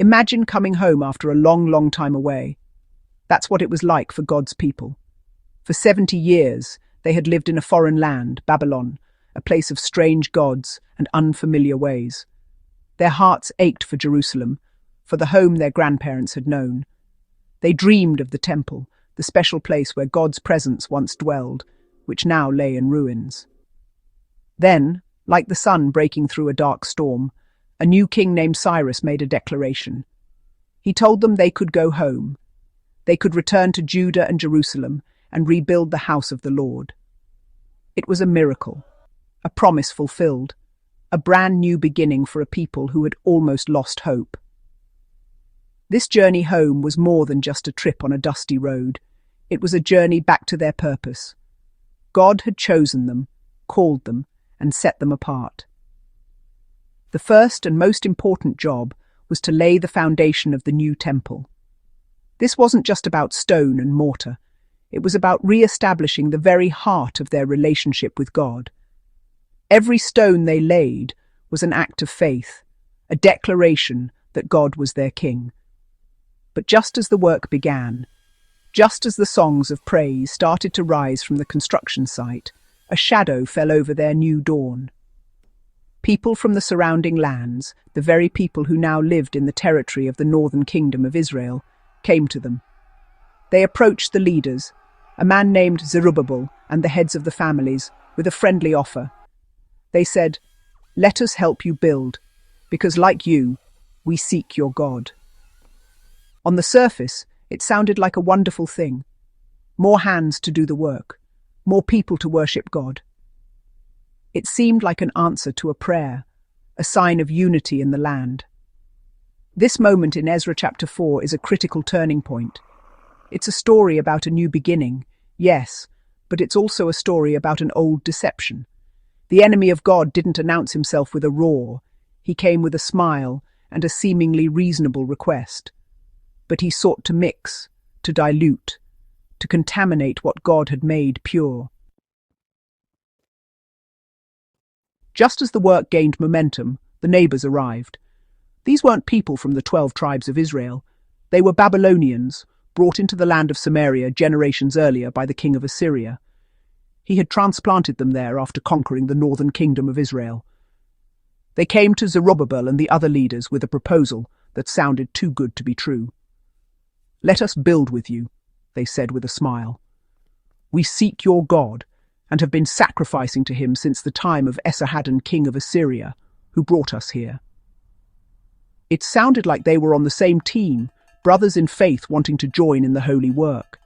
Imagine coming home after a long, long time away. That's what it was like for God's people. For 70 years, they had lived in a foreign land, Babylon, a place of strange gods and unfamiliar ways. Their hearts ached for Jerusalem, for the home their grandparents had known. They dreamed of the temple, the special place where God's presence once dwelled, which now lay in ruins. Then, like the sun breaking through a dark storm, a new king named Cyrus made a declaration. He told them they could go home. They could return to Judah and Jerusalem and rebuild the house of the Lord. It was a miracle, a promise fulfilled, a brand new beginning for a people who had almost lost hope. This journey home was more than just a trip on a dusty road. It was a journey back to their purpose. God had chosen them, called them, and set them apart. The first and most important job was to lay the foundation of the new temple. This wasn't just about stone and mortar. It was about re-establishing the very heart of their relationship with God. Every stone they laid was an act of faith, a declaration that God was their king. But just as the work began, just as the songs of praise started to rise from the construction site, a shadow fell over their new dawn. People from the surrounding lands, the very people who now lived in the territory of the northern kingdom of Israel, came to them. They approached the leaders, a man named Zerubbabel and the heads of the families, with a friendly offer. They said, "Let us help you build, because like you, we seek your God." On the surface, it sounded like a wonderful thing. More hands to do the work, more people to worship God. It seemed like an answer to a prayer, a sign of unity in the land. This moment in Ezra chapter 4 is a critical turning point. It's a story about a new beginning, yes, but it's also a story about an old deception. The enemy of God didn't announce himself with a roar. He came with a smile and a seemingly reasonable request. But he sought to mix, to dilute, to contaminate what God had made pure. Just as the work gained momentum, the neighbors arrived. These weren't people from the 12 tribes of Israel. They were Babylonians, brought into the land of Samaria generations earlier by the king of Assyria. He had transplanted them there after conquering the northern kingdom of Israel. They came to Zerubbabel and the other leaders with a proposal that sounded too good to be true. "Let us build with you," they said with a smile. "We seek your God, and have been sacrificing to him since the time of Esarhaddon, king of Assyria, who brought us here." It sounded like they were on the same team, brothers in faith wanting to join in the holy work.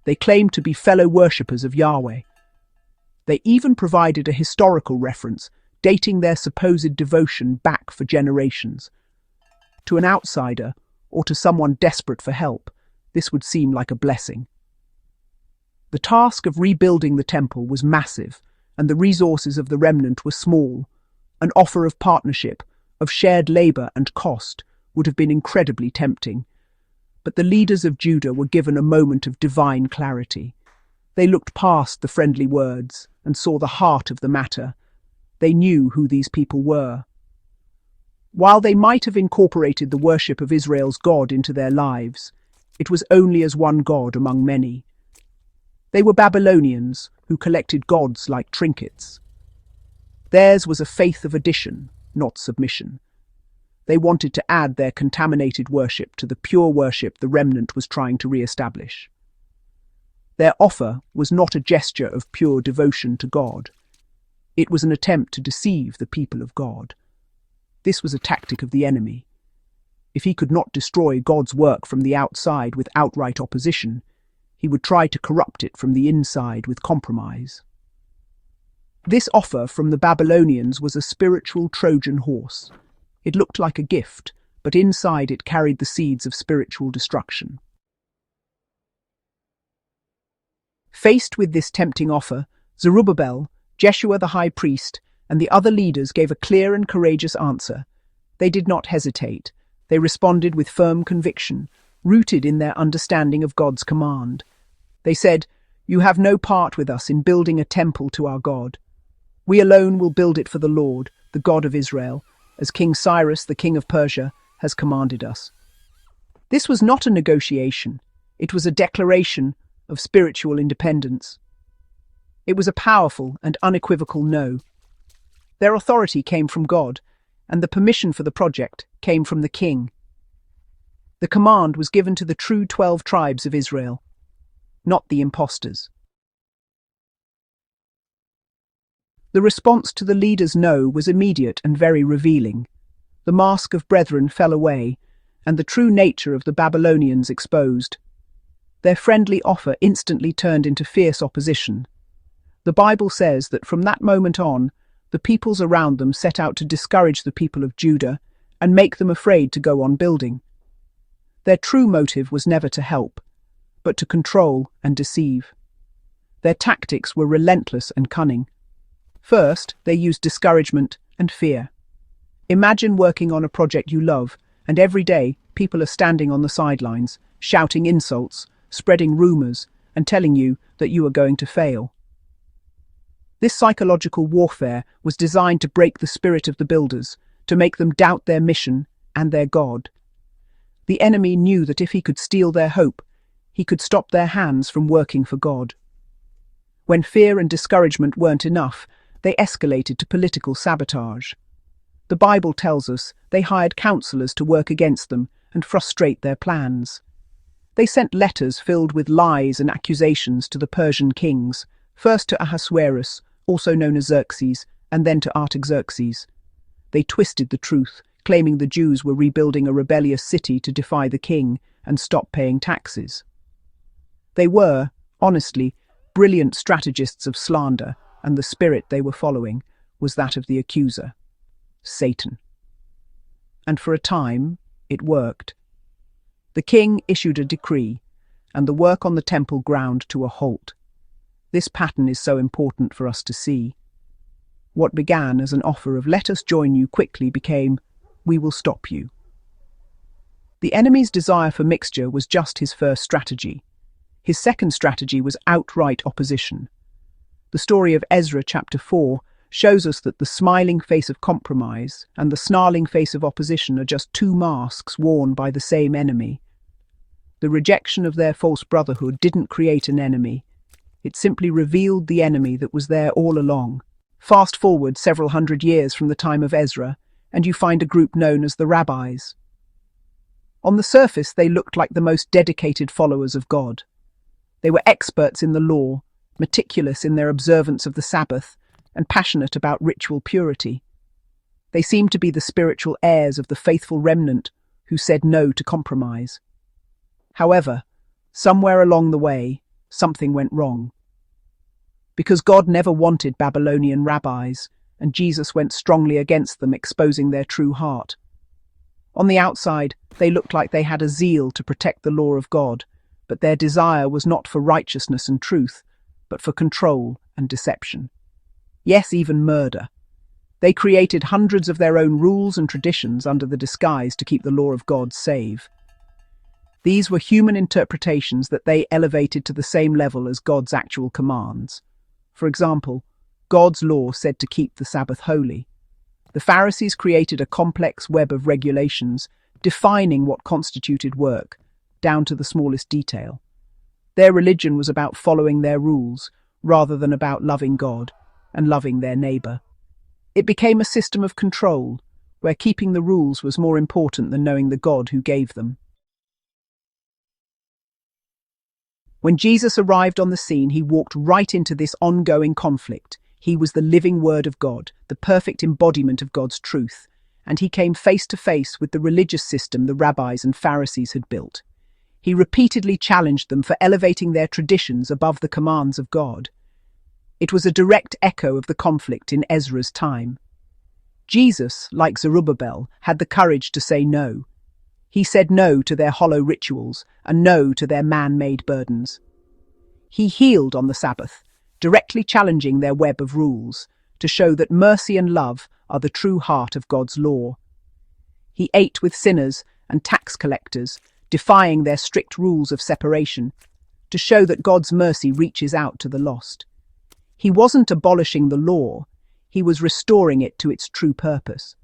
They claimed to be fellow worshippers of Yahweh. They even provided a historical reference, dating their supposed devotion back for generations. To an outsider, or to someone desperate for help, this would seem like a blessing. The task of rebuilding the temple was massive, and the resources of the remnant were small. An offer of partnership, of shared labor and cost, would have been incredibly tempting. But the leaders of Judah were given a moment of divine clarity. They looked past the friendly words and saw the heart of the matter. They knew who these people were. While they might have incorporated the worship of Israel's God into their lives, it was only as one God among many. They were Babylonians who collected gods like trinkets. Theirs was a faith of addition, not submission. They wanted to add their contaminated worship to the pure worship the remnant was trying to re-establish. Their offer was not a gesture of pure devotion to God. It was an attempt to deceive the people of God. This was a tactic of the enemy. If he could not destroy God's work from the outside with outright opposition, he would try to corrupt it from the inside with compromise. This offer from the Babylonians was a spiritual Trojan horse. It looked like a gift, but inside it carried the seeds of spiritual destruction. Faced with this tempting offer, Zerubbabel, Jeshua the high priest, and the other leaders gave a clear and courageous answer. They did not hesitate. They responded with firm conviction, rooted in their understanding of God's command. They said, "You have no part with us in building a temple to our God. We alone will build it for the Lord, the God of Israel, as King Cyrus, the king of Persia, has commanded us." This was not a negotiation. It was a declaration of spiritual independence. It was a powerful and unequivocal no. Their authority came from God, and the permission for the project came from the king. The command was given to the true 12 tribes of Israel, not the impostors. The response to the leader's no was immediate and very revealing. The mask of brethren fell away, and the true nature of the Babylonians exposed. Their friendly offer instantly turned into fierce opposition. The Bible says that from that moment on, the peoples around them set out to discourage the people of Judah and make them afraid to go on building. Their true motive was never to help, but to control and deceive. Their tactics were relentless and cunning. First, they used discouragement and fear. Imagine working on a project you love, and every day people are standing on the sidelines, shouting insults, spreading rumors, and telling you that you are going to fail. This psychological warfare was designed to break the spirit of the builders, to make them doubt their mission and their God. The enemy knew that if he could steal their hope, he could stop their hands from working for God. When fear and discouragement weren't enough, they escalated to political sabotage. The Bible tells us they hired counselors to work against them and frustrate their plans. They sent letters filled with lies and accusations to the Persian kings, first to Ahasuerus, also known as Xerxes, and then to Artaxerxes. They twisted the truth, claiming the Jews were rebuilding a rebellious city to defy the king and stop paying taxes. They were, honestly, brilliant strategists of slander, and the spirit they were following was that of the accuser, Satan. And for a time, it worked. The king issued a decree, and the work on the temple ground to a halt. This pattern is so important for us to see. What began as an offer of "let us join you" quickly became "we will stop you." The enemy's desire for mixture was just his first strategy. His second strategy was outright opposition. The story of Ezra chapter 4 shows us that the smiling face of compromise and the snarling face of opposition are just two masks worn by the same enemy. The rejection of their false brotherhood didn't create an enemy. It simply revealed the enemy that was there all along. Fast forward several hundred years from the time of Ezra, and you find a group known as the Rabbis. On the surface, they looked like the most dedicated followers of God. They were experts in the law, meticulous in their observance of the Sabbath, and passionate about ritual purity. They seemed to be the spiritual heirs of the faithful remnant who said no to compromise. However, somewhere along the way, something went wrong. Because God never wanted Babylonian rabbis, and Jesus went strongly against them, exposing their true heart. On the outside, they looked like they had a zeal to protect the law of God, but their desire was not for righteousness and truth, but for control and deception. Yes, even murder. They created hundreds of their own rules and traditions under the disguise to keep the law of God safe. These were human interpretations that they elevated to the same level as God's actual commands. For example, God's law said to keep the Sabbath holy. The Pharisees created a complex web of regulations defining what constituted work, down to the smallest detail. Their religion was about following their rules, rather than about loving God and loving their neighbor. It became a system of control, where keeping the rules was more important than knowing the God who gave them. When Jesus arrived on the scene, he walked right into this ongoing conflict. He was the living word of God, the perfect embodiment of God's truth, and he came face to face with the religious system the rabbis and Pharisees had built. He repeatedly challenged them for elevating their traditions above the commands of God. It was a direct echo of the conflict in Ezra's time. Jesus, like Zerubbabel, had the courage to say no. He said no to their hollow rituals and no to their man-made burdens. He healed on the Sabbath, directly challenging their web of rules, to show that mercy and love are the true heart of God's law. He ate with sinners and tax collectors, defying their strict rules of separation, to show that God's mercy reaches out to the lost. He wasn't abolishing the law, he was restoring it to its true purpose.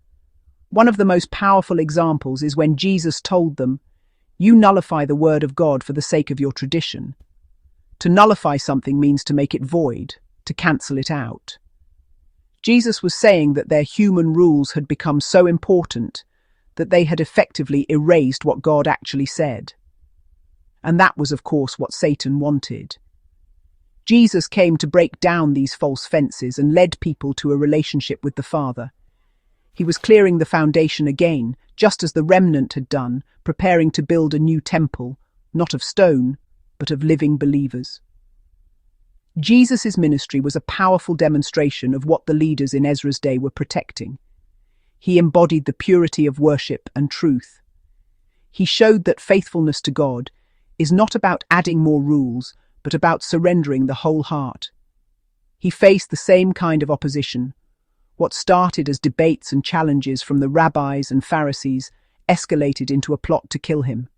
One of the most powerful examples is when Jesus told them, "You nullify the word of God for the sake of your tradition." To nullify something means to make it void, to cancel it out. Jesus was saying that their human rules had become so important that they had effectively erased what God actually said. And that was, of course, what Satan wanted. Jesus came to break down these false fences and led people to a relationship with the Father. He was clearing the foundation again, just as the remnant had done, preparing to build a new temple, not of stone, but of living believers. Jesus' ministry was a powerful demonstration of what the leaders in Ezra's day were protecting. He embodied the purity of worship and truth. He showed that faithfulness to God is not about adding more rules, but about surrendering the whole heart. He faced the same kind of opposition. What started as debates and challenges from the rabbis and Pharisees escalated into a plot to kill him.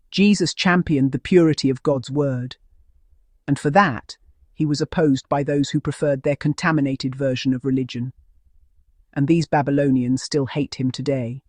Jesus championed the purity of God's word. And for that, he was opposed by those who preferred their contaminated version of religion. And these Babylonians still hate him today.